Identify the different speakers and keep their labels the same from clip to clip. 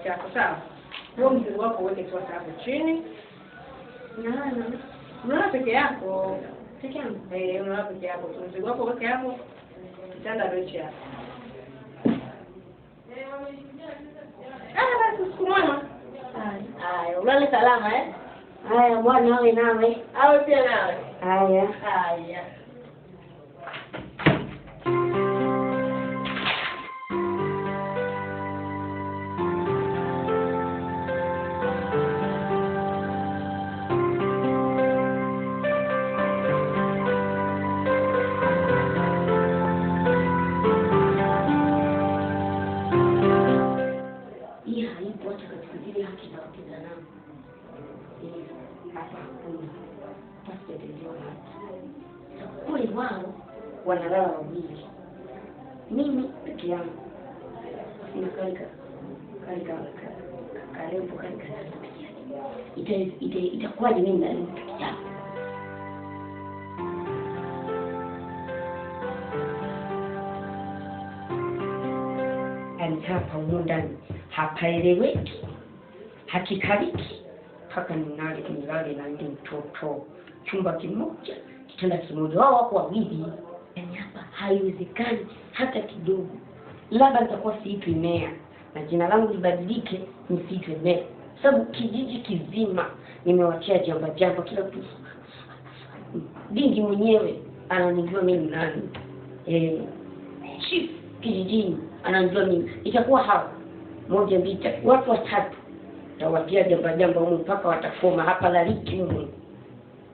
Speaker 1: chako, sawa? Huo mzigo wako uweke tu hapo chini. Unalala peke yako. Peke yangu. Unalala peke yako. Mzigo wako uweke hapo. Kitanda ndio hicho hapo. Basi siku mwema.
Speaker 2: Haya, ulale salama Haya, bwana awe nawe.
Speaker 1: Awe pia nawe.
Speaker 2: Haya. Kule wao wanalala wawili, mimi peke yangu. Sina kalika karembo kalika itakuwaje mimi na peke yangu? Hapa humu ndani hapaeleweki, hakikaliki, mpaka nilale na yule mtoto chumba kimoja, kitanda kimoja, wao wako wawili. Yaani hapa haiwezekani hata kidogo. Labda nitakuwa siitwi meya na jina langu libadilike nisiitwe meya, sababu kijiji kizima nimewachia jamba kila mtu. Dingi mwenyewe ananijua mimi nani, chief kijijini ananijua mimi. Itakuwa hao moja mbili watu watatu tawatia jamba huko mpaka watakoma hapa laliki huko.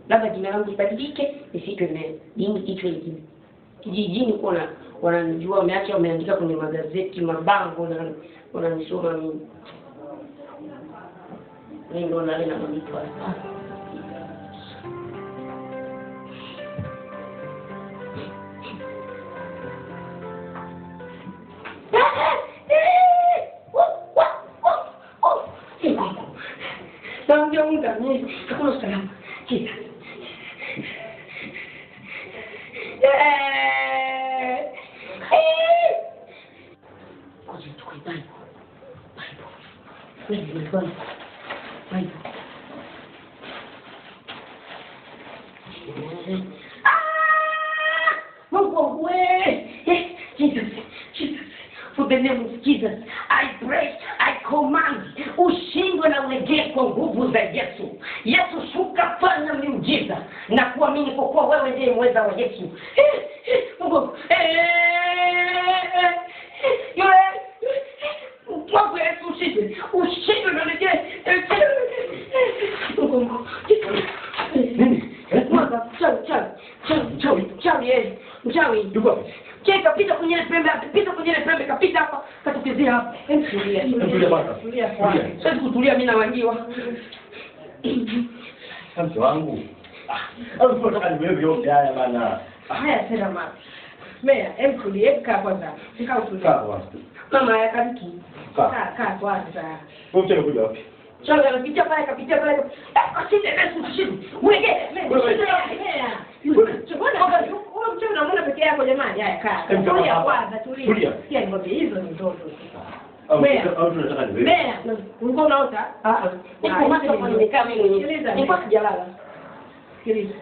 Speaker 2: Labda jina langu libadilike nisiitwe meya, dingi itwe lingine. Kijijini kuna wananijua, wameandika kwenye magazeti, mabango, na wananisoma mimi. Mimi ndo nale na malipo. Muda mimi hakuna salama. Kika. Kwa hiyo tukaibai. Bible. Mungu wewe. Jesus. For the name of Jesus, I pray, I command, ushindwe na ulegee kwa nguvu za Yesu. Yesu, shuka, fanya miujiza na kuamini kwa kuwa wewe ndiye mweza wa Yesu. Mungu, Mungu Yesu, ushindwe na ulegee. Mungu, Mchawi. Cheka pita kwenye pembe, kapita hapa, katukizia hapa. Tulia kwanza. Sasa kutulia mimi nawangiwa.
Speaker 3: Mke wangu. Au unataka niwewe yote haya bana.
Speaker 1: Haya sema mama. Meya, tulie kwanza. Sikao tulia. Mama ya kabiki. Kaa kwanza.
Speaker 3: Wewe unakuja wapi?
Speaker 1: Changa anapitia pale, kapitia pale. Asinde Yesu shidi. Mwege. Unaona peke yako jamani, haya kaa. Tulia kwanza, tulia. Sikia ngombe hizo ni ndoto.
Speaker 3: Au tunataka niwewe.
Speaker 1: Meya, ulikuwa unaota? Niko macho kwa nimekaa mimi. Nilikuwa sijalala. Sikiliza.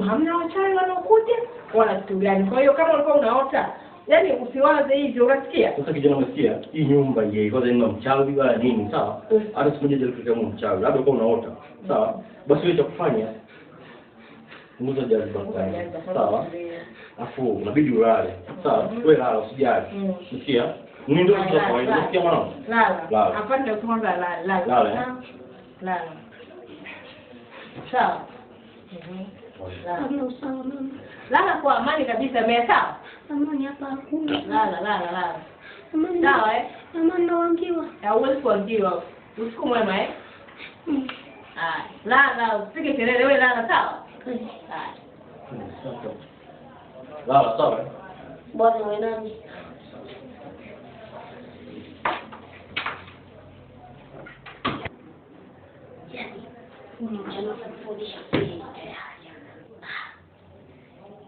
Speaker 1: Hamna wachawi wanaokuja wala kitu gani. Kwa hiyo kama ulikuwa unaota, yaani usiwaze hivyo, unasikia?
Speaker 3: Sasa kijana umesikia? Hii nyumba yeye kwanza ni mchawi wala nini, sawa? Hata siku moja ndio mchawi. Labda uko unaota. Sawa? Basi wewe cha kufanya nguzo jaziba kwa. Sawa? Afu unabidi ulale. Sawa? Wewe lala usijali. Unasikia? Ni ndio kitu kwa hiyo. Unasikia mwanangu?
Speaker 1: Lala. Hapa ndio kwanza lala. Sawa. Lala kwa amani kabisa, Meya, sawa?
Speaker 2: Amani hapa hakuna.
Speaker 1: Lala.
Speaker 2: Amani.
Speaker 1: Sawa
Speaker 2: Amani nawangiwa.
Speaker 1: Huwezi kuangiwa. Usiku mwema Lala, usipige kelele, wewe lala, sawa?
Speaker 3: Lala, sawa?
Speaker 2: Bwana wewe nani?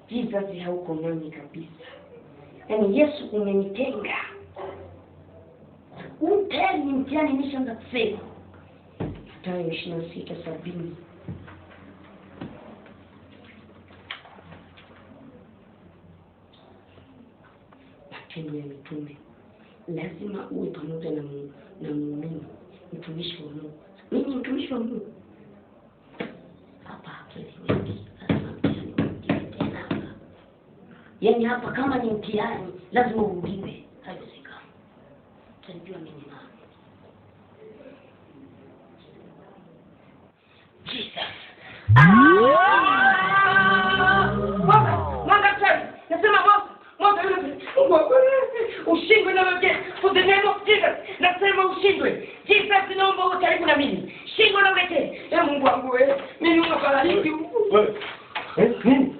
Speaker 2: Vizazi hauko nami kabisa. Yaani Yesu umenitenga. tayari ni mtihani nimeshaanza kufeli. Tarehe 26/70. Matendo ya mitume. Lazima uwe pamoja na muumini, mtumishi wa Mungu. Mimi mtumishi wa Mungu. Hapa akili nyingi, lazima mtihani urudie tena hapa. Yaani hapa kama ni mtihani, lazima urudie. Haiwezekani. Utajua mimi ni nani. Jesus. Mwanga tani. Nasema mwanga ushindwe na wewe. For the name of Jesus. Nasema ushindwe. Jesus, naomba uwe karibu na mimi. Shindwe na wewe. Mungu wangu wewe. Mimi unaparaliki.
Speaker 3: Wewe. Nini?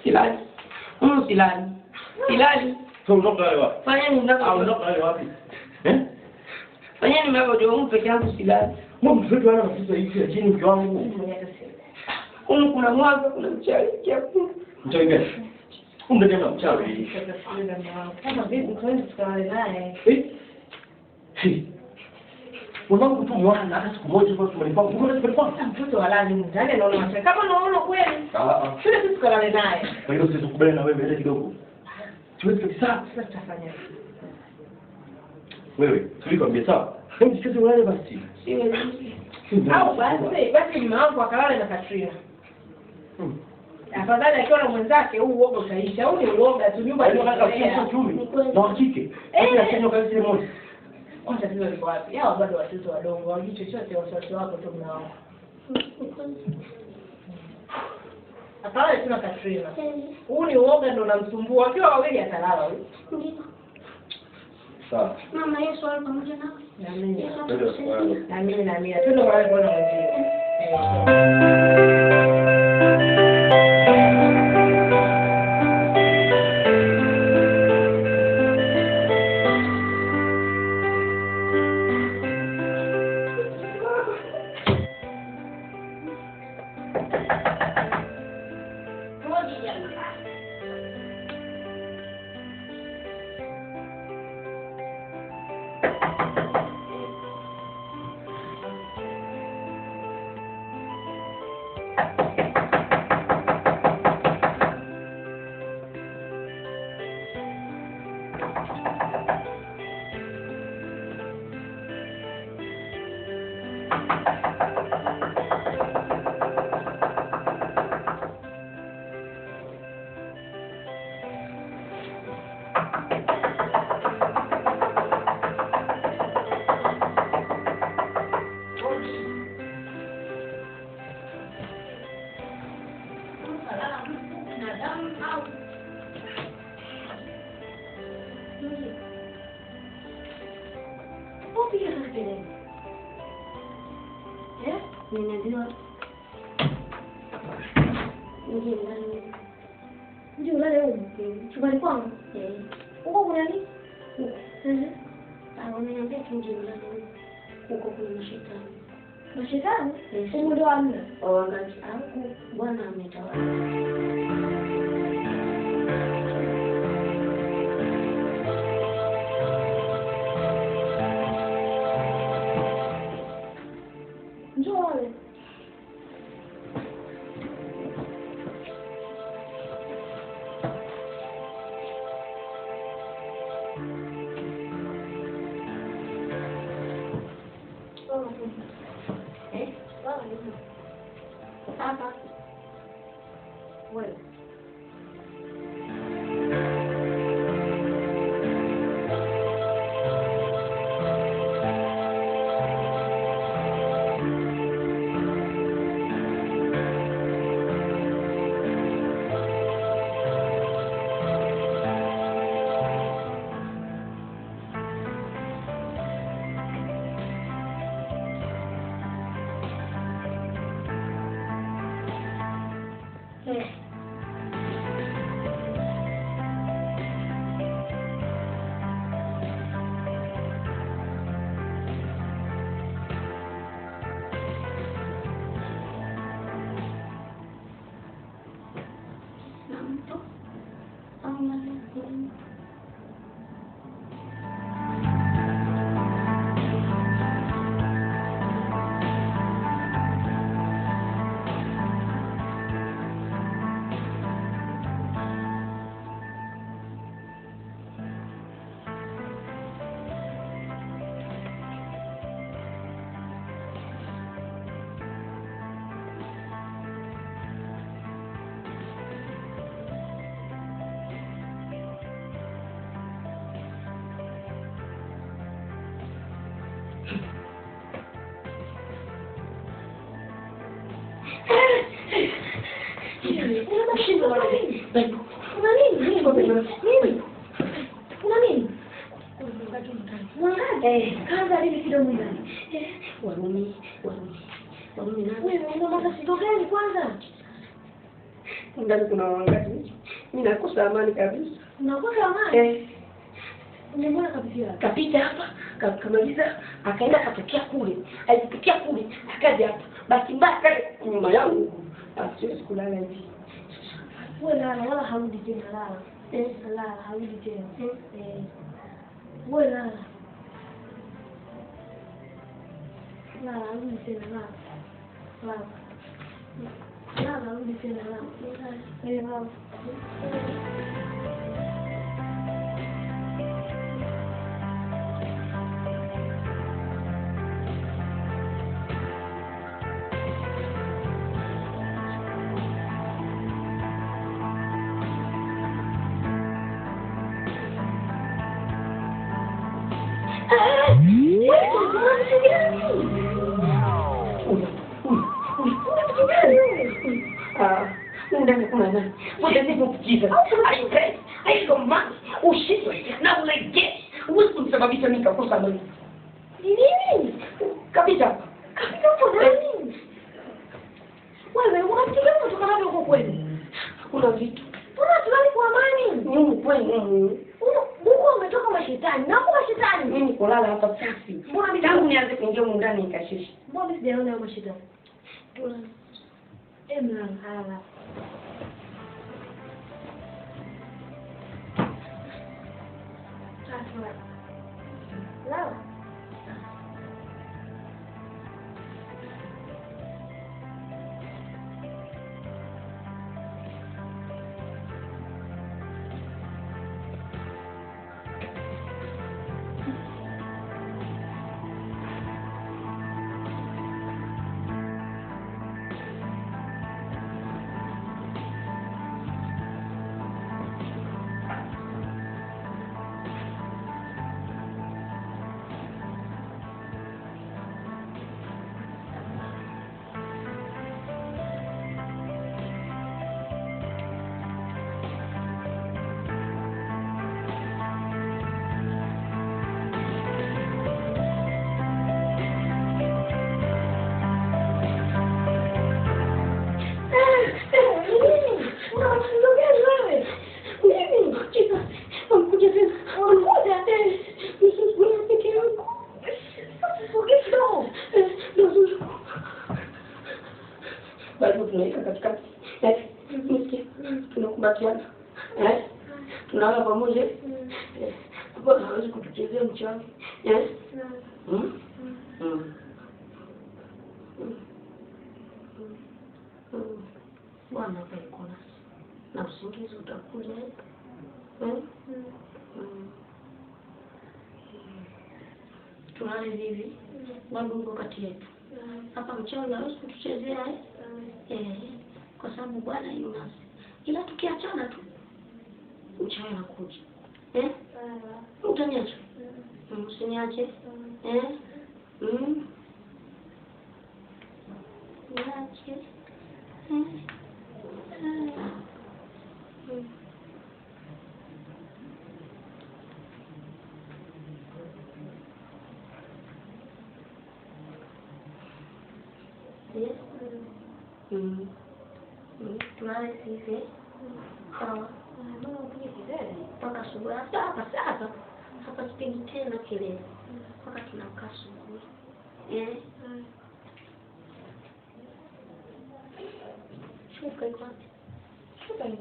Speaker 2: Silali. Silali.
Speaker 3: Unaondoka wapi?
Speaker 2: Fanyeni
Speaker 3: Unaondoka wapi?
Speaker 2: Fanyeni mnavyojua Mungu peke yangu silali.
Speaker 3: Mungu mtoto ana mafuta hivi ya chini mke wangu.
Speaker 2: Kuna mwanga, kuna mchawi hapo.
Speaker 3: Mchawi gani? Ndio ndio mchawi.
Speaker 1: Kama vipi kwani tukale naye?
Speaker 3: Unangu tu mwana hata siku moja kwa tumelipa. Ungelipeleka
Speaker 1: Mtoto halali mtani anaona machaka. Kama unaona kweli. Sisi tukale naye.
Speaker 3: Kwa hiyo sisi tukubali na wewe mbele kidogo. Tuweze kabisa.
Speaker 1: Sasa tutafanya.
Speaker 3: Wewe, tulikwambia sawa. Hebu sikeze ulale basi.
Speaker 1: Au basi mume wangu akalale na Katrina. Afadhali akiwa na mwenzake huu uoga utaisha. Huu ni uoga tu nyumba
Speaker 3: ndio kaka kiuchumi. Na wakike. Hapo Kenya kazi ile moja.
Speaker 1: Kwanza vile liko wapi? Hao bado watoto wadogo, hawajui chochote, watoto wako tu mnao. Akalale tu na Katrina. Huu ni uoga ndio unamsumbua. Akiwa wawili atalala huyu.
Speaker 3: Sawa.
Speaker 2: Mama Yesu alikuwa pamoja nawe.
Speaker 1: Amina.
Speaker 3: Ndio.
Speaker 1: Amina. Tuende kwa wale wana wengine.
Speaker 4: Ndio ulale huko. Chumbani kwangu. Huko kuna nini? Wameniambia tu ndio ulale huko kuna mashetani. Mashetani? Sema ndio amna. Wakati hapo Bwana ametawala.
Speaker 2: Hapa. Wewe. Namto.
Speaker 4: Una nini? Una nini? Mwangaje. Kaanza lini kidogo ndani?
Speaker 2: Warumi na
Speaker 4: Wewe unaona matatizo gani kwanza?
Speaker 2: ndani kuna wangapi? Mimi nakosa amani kabisa.
Speaker 4: Unakosa amani? Ungemwona kabisa.
Speaker 2: Kapita hapa, kamaliza, akaenda akatokea kule. Alipitia kule, akaja hapa. Basi mbaya kale nyuma yangu. Siwezi kulala hivi.
Speaker 4: Wewe lala wala harudi tena lala. Lala harudi tena. Wewe lala. Lala harudi tena lala. Lala harudi tena lala. Lala.
Speaker 2: Ndani kuna nani? Wote ni kujiza. Aikomani, ushindwe na ulegee. Uwezi kumsababisha mimi kakosa amani.
Speaker 4: Ni nini?
Speaker 2: Kabisa.
Speaker 4: Kabisa uko nani? Wewe unafikiria kutokana na huko kweli?
Speaker 2: Kuna vitu.
Speaker 4: Mbona tulali kwa amani?
Speaker 2: Mungu kweli.
Speaker 4: Huko umetoka mashetani. Na huko mashetani.
Speaker 2: Mimi kulala hapa safi.
Speaker 4: Mbona mimi
Speaker 2: tangu nianze kuingia ndani nikashishi.
Speaker 4: mbona mimi sijaona hayo mashetani? Tulala. Emla hala. Sasa. Lala.
Speaker 2: Bado tunaweka katikati. Tunakubatiana. Tunalala pamoja. Bwana hawezi kutuchezea mchana. Bwana atakuona. Na usingizi utakuja. Tunalala hivi. Bado uko kati yetu. Hapa mchana hawezi kutuchezea kwa sababu Bwana yu nasi. Ila tukiachana tu mchana anakuja. Utaniacha? Usiniache. Niache. Tulale sisi. Sawa.
Speaker 4: Mbona upige kelele?
Speaker 2: Mpaka asubuhi. Hapa sipigi tena kelele. Mpaka tunakaa asubuhi. Shuka iko wapi?
Speaker 4: Shuka ni.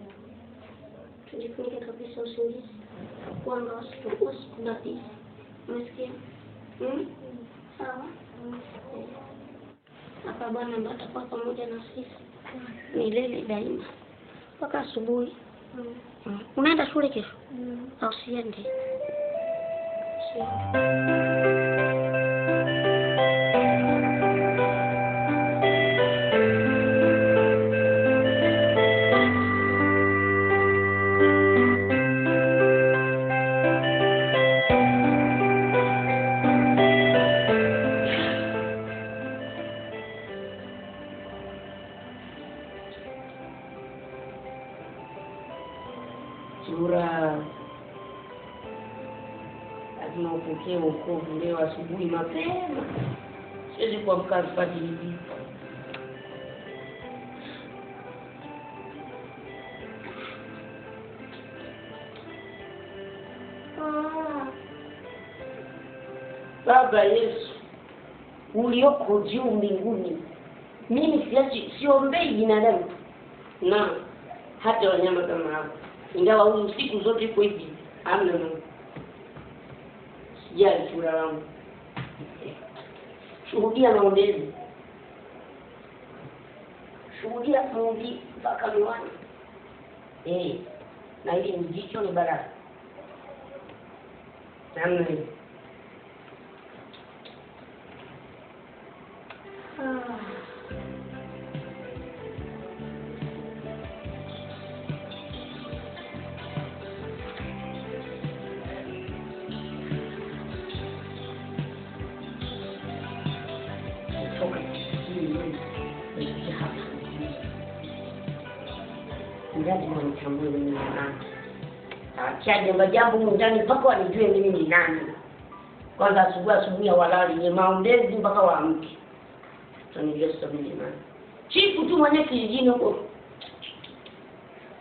Speaker 2: Tujifunike kabisa usingizi. Wanga wasikubatisha. Umesikia? Sawa. Hapa Bwana ndo atakuwa pamoja na sisi milele daima mpaka asubuhi. Unaenda shule kesho? Au siende? Furaha. Lazima upokee wokovu leo asubuhi mapema. Siwezi kuamka alfajiri hivi. Baba Yesu ulioko juu mbinguni, mimi siombei binadamu na hata wanyama kama hao, ingawa huyu siku zote iko hivi, amna Mungu. Sijali furaha wangu. Shuhudia maombezi. Shuhudia maombi mpaka miwani. Na ile mjicho ni baraka. Amna. Lazima nitambue mimi ni nani. Akiaje jambo ndani mpaka wanijue mimi ni nani. Kwanza asubuhi hawalali, ni maombezi mpaka waamke. Tunijue sasa mimi ni nani. Chifu tu mwenye kijijini huko.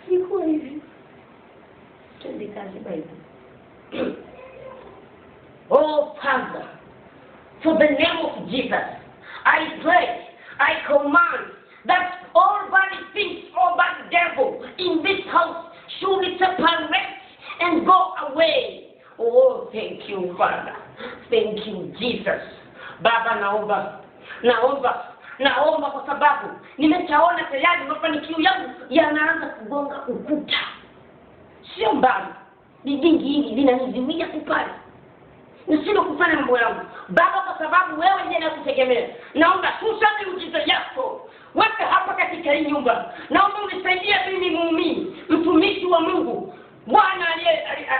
Speaker 2: Siko hivi. Twende kazi Bible. Oh Father, for the name of Jesus, I pray, I command that all bad things, all bad devil in this house should separate and go away. Oh, thank you, Father. Thank you, Jesus. Baba, naomba kwa sababu nimeshaona tayari mafanikio yangu yanaanza kugonga ukuta. Sio mbali. Bidingi hili linanizuia kupata. Nisilo kufanya mambo yangu. Baba, kwa sababu wewe ndiye nakutegemea. Naomba shusha miujiza yako. Weka hapa katika hii nyumba. Naomba unisaidie mimi muumini, mtumishi wa Mungu. Bwana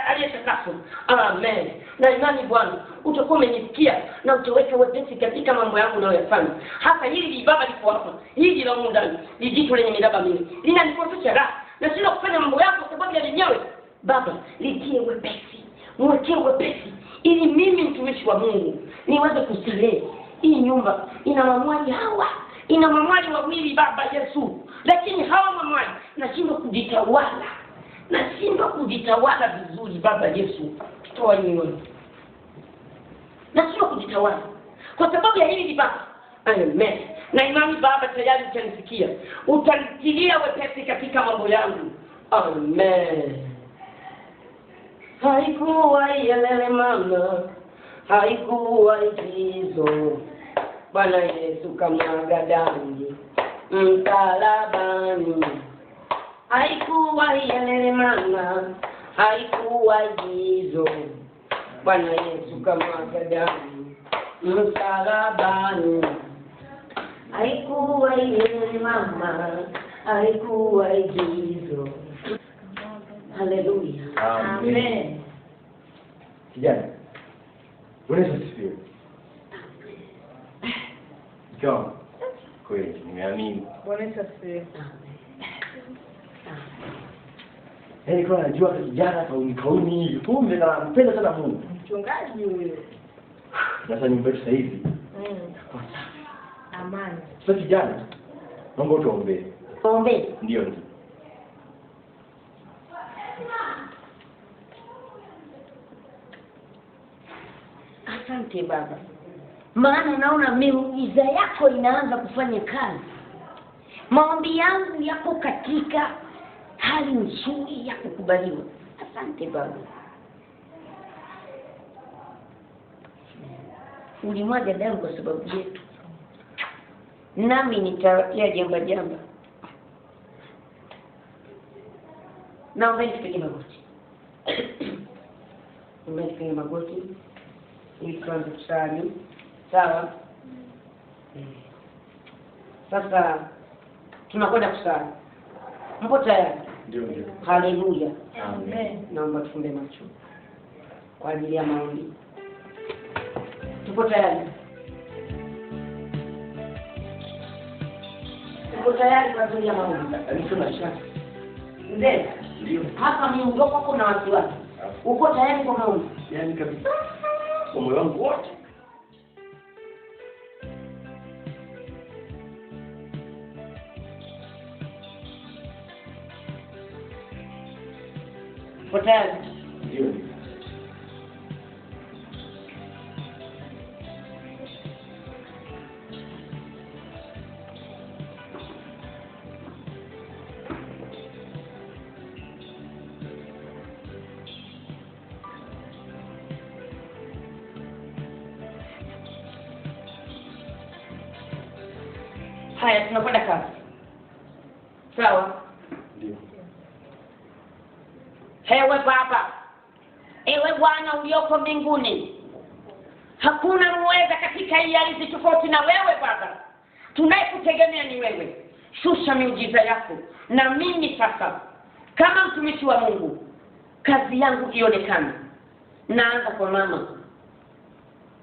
Speaker 2: aliyetakaswa. Amen. Na imani Bwana, utakuwa umenisikia na utaweka wepesi katika mambo yangu nayoyafanya. Hata hili baba liko hapa. Hili la Mungu ndani, jitu lenye miraba mingi. Linanipotosha raha. Na sio kufanya mambo yangu kwa sababu ya lenyewe. Baba, litie wepesi. Mwekee wepesi ili mimi mtumishi wa Mungu niweze kustarehe. Hii nyumba ina mamwali hawa. Ina mamwali wawili Baba Yesu. Lakini hawa mamwali nashindwa kujitawala vizuri Baba Yesu. Toa nyinyi. Nashindwa kujitawala kwa sababu ya hili Baba. Amen. Na imani Baba tayari utanisikia. Utanitilia wepesi katika mambo yangu. Amen. Haikuwa yelele mama, haikuwa ikizo. Bwana Yesu kamwaga damu msalabani. Haikuwa yelele mama, haikuwa ikizo. Bwana Yesu kamwaga damu msalabani. Haikuwa yelele mama, haikuwa ikizo. Haleluya. Amen.
Speaker 3: Kijana, unaweza sifiwe. John, kweli nimeamini.
Speaker 1: Bwana asifiwe.
Speaker 3: Yaani kwa najua kijana kauni hivi, kumbe na mpenda sana Mungu.
Speaker 1: Mchungaji huyo.
Speaker 3: Sasa nyumba yetu sasa hivi.
Speaker 1: Amani.
Speaker 3: Sasa kijana, naomba utuombee.
Speaker 2: Tuombe.
Speaker 3: Ndio.
Speaker 2: Asante Baba. Maana naona miujiza yako inaanza kufanya kazi. Maombi yangu yako katika hali nzuri ya kukubaliwa. Asante Baba. Ulimwaga damu kwa sababu yetu. Nami nitawatia jamba. Naomba nipige magoti. Nipige magoti. Ili tuanze kusali. Sawa? Sasa tunakwenda kusali. Mpo tayari?
Speaker 3: Ndio.
Speaker 2: Haleluya.
Speaker 1: Amen.
Speaker 2: Naomba tufunge macho kwa ajili ya maombi. Tupo tayari? Tupo tayari kwa ajili ya maombi.
Speaker 3: Alisema shaka.
Speaker 2: Ndio. Hapa miondoko kuna wasiwasi. Uko tayari kwa maombi?
Speaker 3: Yaani kabisa. Kwa moyo wangu wote.
Speaker 2: Uko tayari?
Speaker 3: Ndio.
Speaker 2: Haya, tunakwenda kazi. Sawa?
Speaker 3: Ndio.
Speaker 2: Ewe Baba, ewe Bwana ulioko mbinguni, hakuna muweza katika hii ardhi tofauti na wewe Baba. Tunayekutegemea ni wewe. Shusha miujiza yako. Na mimi sasa, kama mtumishi wa Mungu, kazi yangu ionekane. Naanza kwa mama.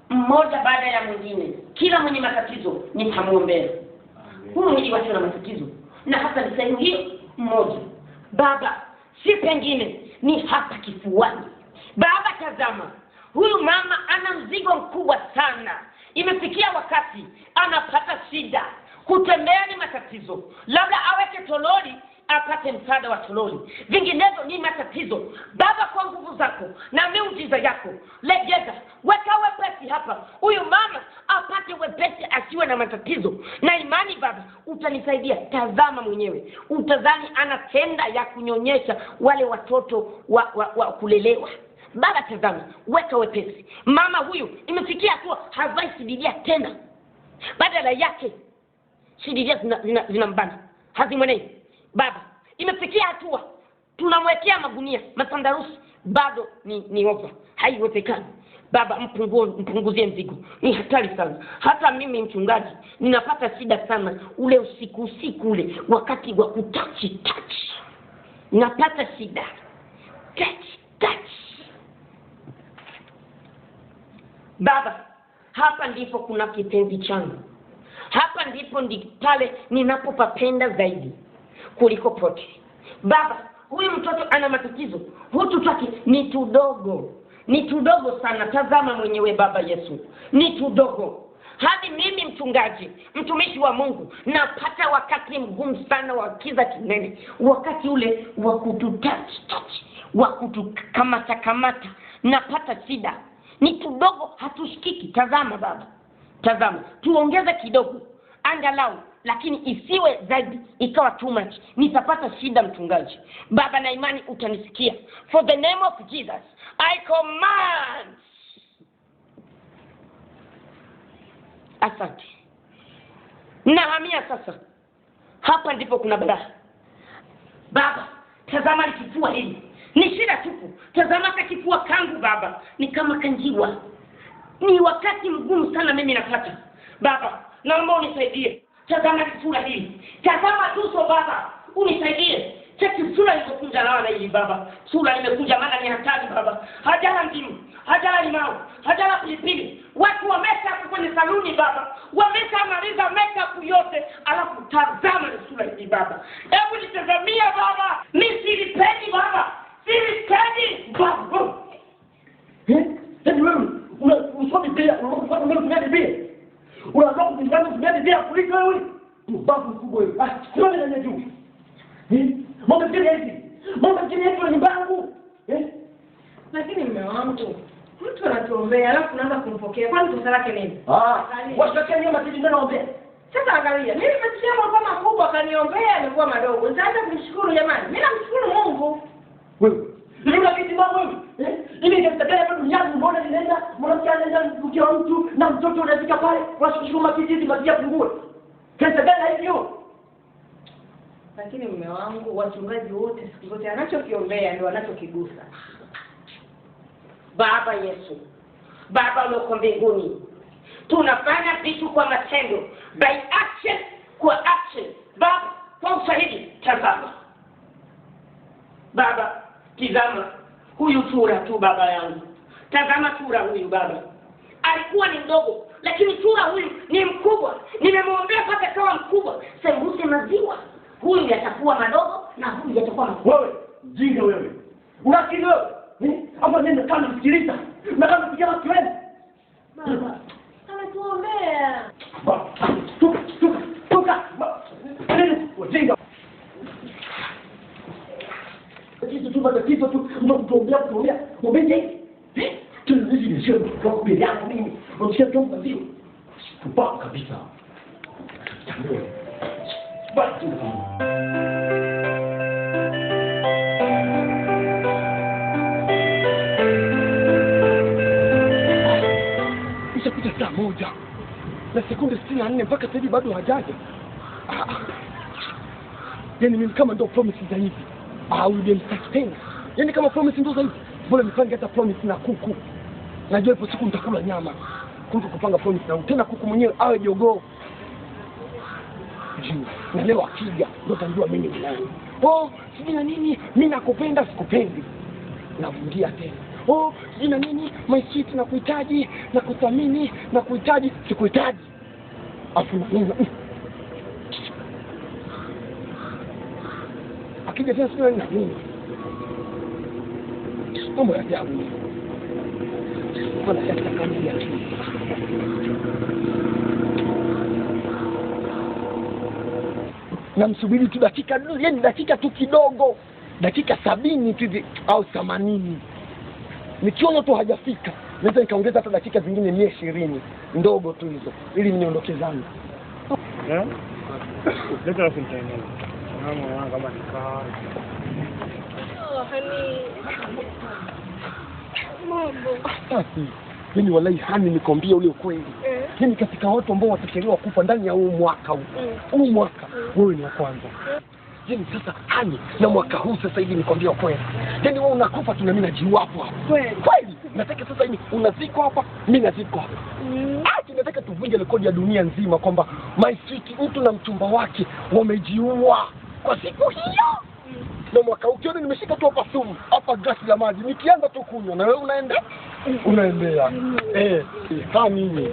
Speaker 2: Mmoja baada ya mwingine. Kila mwenye matatizo nitamuombea. Huyu mwenye watu na matatizo. Na hata ni sehemu hiyo mmoja. Baba, si pengine ni hapa kifuani. Baba tazama, huyu mama ana mzigo mkubwa sana. Imefikia wakati anapata shida. Kutembea ni matatizo. Labda aweke toroli apate msaada wa toroli. Vinginevyo ni matatizo. Baba, kwa nguvu zako na miujiza yako, legeza, weka wepesi hapa. Huyu mama apate wepesi asiwe na matatizo. Na imani Baba, utanisaidia. Tazama mwenyewe. Utazani anatenda ya kunyonyesha wale watoto wa kulelewa. Baba tazama, weka wepesi. Mama huyu imefikia hatua havai sidiria tena. Badala yake sidiria zinambana. Hazimwenei. Baba, imefikia hatua tunamwekea magunia, masandarusi, bado ni over. Haiwezekani. Baba, mpunguzie mzigo. Ni hatari sana. Hata mimi mchungaji ninapata shida sana ule usiku ule wakati wa touch. Napata shida. Touch. Baba, hapa ndipo kuna kipenzi changu. Hapa ndipo pale ninapopapenda zaidi kuliko pote. Baba, huyu mtoto ana matatizo. Huyu twake ni tudogo sana. Tazama mwenyewe Baba Yesu. Ni tudogo. Hadi mimi mchungaji, mtumishi wa Mungu, napata wakati mgumu sana wa kiza kinene. Wakati ule wa kututouch, wa kutukamata, napata shida. Ni tudogo, hatushikiki. Tazama Baba. Tazama, tuongeze kidogo. Angalau, lakini isiwe zaidi ikawa too much. Nitapata shida mchungaji. Baba, na imani utanisikia. For the name of Jesus, I command. Asante. Nahamia sasa. Hapa ndipo kuna balaa. Baba, tazama kifua hili. Ni shida tupu. Tazama kifua kangu Baba. Ni kama kanjiwa. Ni wakati mgumu sana mimi napata. Baba, naomba unisaidie. Tazama kifua hili. Tazama tuso Baba. Unisaidie. Cheki sura iliyokunja laana hii Baba. Sura imekunja maana ni hatari Baba. Hajala ndimu, hajala limau, hajala pilipili. Watu wamesha kwenye saluni Baba. Wameshamaliza makeup yote. Alafu tazama sura hii Baba. Hebu nitazamia Baba. Mimi silipendi Baba. Silipendi Baba. Hebu wewe unasoma Biblia, unatumia Biblia. Unataka kutumia Biblia kuliko wewe. Mbavu mkubwa wewe. Sio nani juu. Mbona kile hivi? Mbona kile hivi ni bangu?
Speaker 1: Lakini mume wangu, mtu anatuombea alafu unaanza kumpokea. Kwani kosa lake nini?
Speaker 3: Wasitokea nyuma sisi ndio naombea.
Speaker 1: Sasa angalia, mimi nimesikia kama makubwa akaniombea amekuwa madogo. Nitaanza kumshukuru jamani. Mimi namshukuru Mungu.
Speaker 3: Wewe. Ndio kitu mambo wewe. Ili ngetaka hapo duniani mbona ninaenda, mnasikia mkiwa mtu na mtoto unafika pale, unashukuru matiti matia pungue. Kesa gani hivyo?
Speaker 1: Lakini mume wangu, wachungaji wote siku zote anachokiombea ndio anachokigusa.
Speaker 2: Baba Yesu, Baba ulioko mbinguni, tunafanya vitu kwa matendo, by action, kwa action. Baba, kwa ushahidi, tazama. Baba, tazama huyu Tura tu Baba yangu. Tazama Tura huyu Baba. Alikuwa ni mdogo, lakini Tura huyu ni mkubwa. Nimemwombea mpaka kawa mkubwa. Sembuse maziwa. Huyu yatakuwa madogo na huyu yatakuwa makubwa.
Speaker 3: Wewe, jinga Mobile hizi ni sio kwa kubili yangu mimi. Unasikia kama sio? Kupaka kabisa. Basi. Ishapita saa moja na sekunde 64 mpaka sasa hivi bado hajaja. Yaani mimi kama ndo promise za hivi. Will be sustain. Yaani kama promise ndo za hivi. Bora nipange hata promise na kuku. Najua ipo siku nitakula nyama. Kuliko kupanga promise na tena kuku mwenyewe awe jogoo. Na leo akija ndo utajua mimi ni nani. Sijui na nini, mimi nakupenda sikupendi. Navudia tena. Sijui na nini, my sweet nakuhitaji, nakuthamini, nakuhitaji, sikuhitaji. Afu nini? Akija tena sijui na nini. Mambo ya ajabu. Mbona yatakamia? Namsubiri tu dakika, yani dakika tu kidogo. Dakika 70 tu au 80. Nikiona tu hajafika, naweza nikaongeza hata dakika zingine 120 ndogo tu hizo ili niondoke zangu.
Speaker 5: Leta rafiki tena. Mama kama nikaa.
Speaker 4: Hani. Mambo.
Speaker 3: Mimi wallahi hani nikwambia ule ukweli. Mimi katika watu ambao watachelewa kufa ndani ya huu mwaka huu. Huu mwaka wewe ni wa kwanza. Yaani sasa hani na mwaka huu sasa hivi nikwambia ukweli. Yaani wewe unakufa tu na mimi najiua hapo. Kweli. Nataka sasa hivi unazikwa hapa, mimi nazikwa hapa. Nataka tuvunje rekodi ya dunia nzima kwamba my sweet mtu na mchumba wake wamejiua kwa siku hiyo. Na mwaka ukiona nimeshika tu hapa sumu, hapa glasi la maji, nikianza tu kunywa na wewe unaendea. Kama mimi.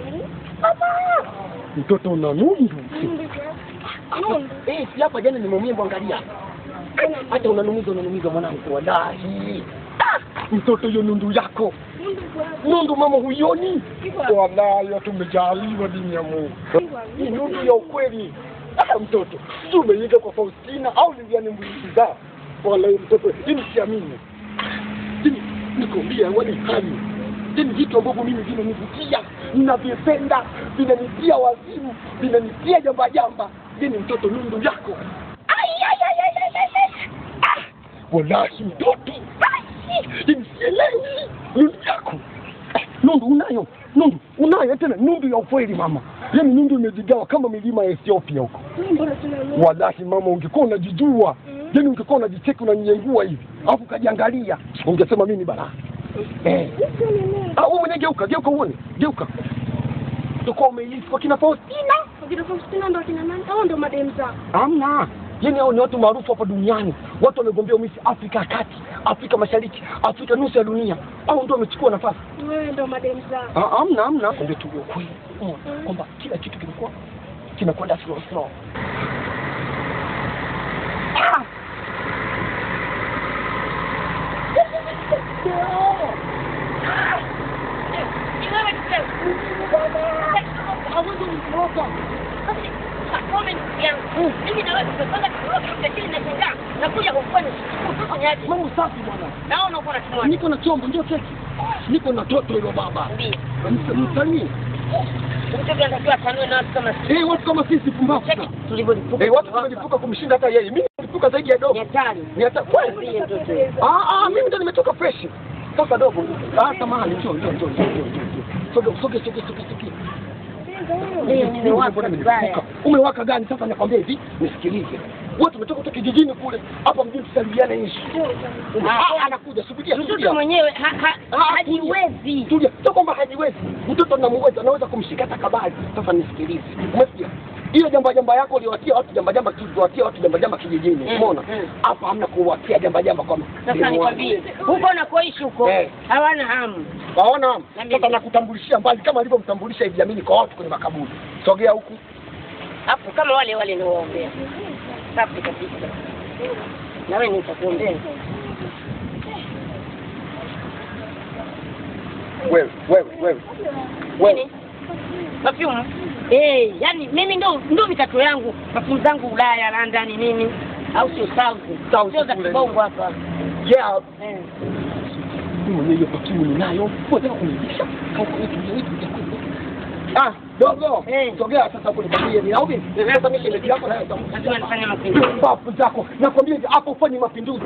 Speaker 3: Mtoto una nundu. Si hapa jana nimeumia angalia. Hata unanumiza mwanangu wallahi. Mtoto hiyo nundu yako. Nundu mama huyoni. Wallahi tumejaliwa dini ya Mungu. Hii nundu ya ukweli. Mtoto, sio umeingia kwa Faustina au Liliane Mwiza. Wallahi mtoto, hii siamini. Hii nikwambia wani kani. Hii vitu ambavyo mimi vinanivutia, ninavipenda, vinanitia wazimu, vinanitia jamba. Hii mtoto nundu yako. Wallahi mtoto. Hii sielewi nundu yako. Nundu unayo tena nundu ya ukweli mama. Yaani nundu imejigawa kama milima ya Ethiopia huko. Wallahi mama ungekuwa unajijua. Yaani ungekuwa unajicheka unanyengua hivi. Alafu kajiangalia. Ungesema mimi ni balaa. Wewe mwenyewe geuka uone. Geuka. Tukao umeilifu kwa kina Faustina.
Speaker 4: Kina Faustina ndo kina nani? Hao ndo mademza.
Speaker 3: Hamna. Yaani hao ni watu maarufu hapa duniani. Watu wamegombea Miss Afrika ya Kati, Afrika Mashariki, Afrika nusu ya dunia. Hao ndio wamechukua nafasi.
Speaker 4: Wewe ndo mademza.
Speaker 3: Hamna. Ndio tu kweli. Kwamba kila kitu kinakwenda slow. Mambo safi bwana.
Speaker 4: Naona uko na kimwani.
Speaker 3: Niko na chombo ndio keki. Niko na toto hilo baba. Msanii.
Speaker 4: Mtoto anatakiwa tanue na watu kama sisi.
Speaker 3: Watu kama sisi pumbavu.
Speaker 4: Tulivyolipuka.
Speaker 3: Watu wamelipuka kumshinda hata yeye. Mimi nilipuka zaidi ya dogo. Ni hatari. Kweli mtoto. Mimi ndo nimetoka fresh. Toka dogo. Samahani njoo. Soge. Umewaka gani sasa nakwambia hivi, nisikilize. Wewe tumetoka kutoka kijijini kule, hapa mjini tusalimiane nchi. Anakuja, subiria.
Speaker 4: Mtoto mwenyewe hajiwezi.
Speaker 3: Tulia, sio kwamba hajiwezi. Mtoto namweza, anaweza kumshika takabali. Sasa nisikilize. Umesikia? Hiyo jamba yako uliwatia watu jamba kijijini. Umeona? Hapa hamna kuwatia jamba kwa.
Speaker 4: Sasa nikwambie, huko unakoishi huko hawana hamu.
Speaker 3: Sasa nakutambulishia mbali kama alivyomtambulisha Idi Amin kwa watu kwenye makaburi. Sogea huku.
Speaker 4: Hapo kama wale ndio waombea. Safi kabisa. Na wewe nitakuombea. Wewe. Perfume. Yani mimi ndo mitato yangu, perfume zangu Ulaya, London nini? Au sio South? Sio za kibongo hapa.
Speaker 5: mwenyewe hiyo pakimu ninayo. Unataka kunilisha? Au kwa kitu hicho utakuwa. Ah, dogo. Sogea sasa kule kwambie ni au vipi? Sasa mimi shemeji yako nayo. Lazima nifanye mapinduzi. Papu zako. Nakwambia hapo ufanye mapinduzi.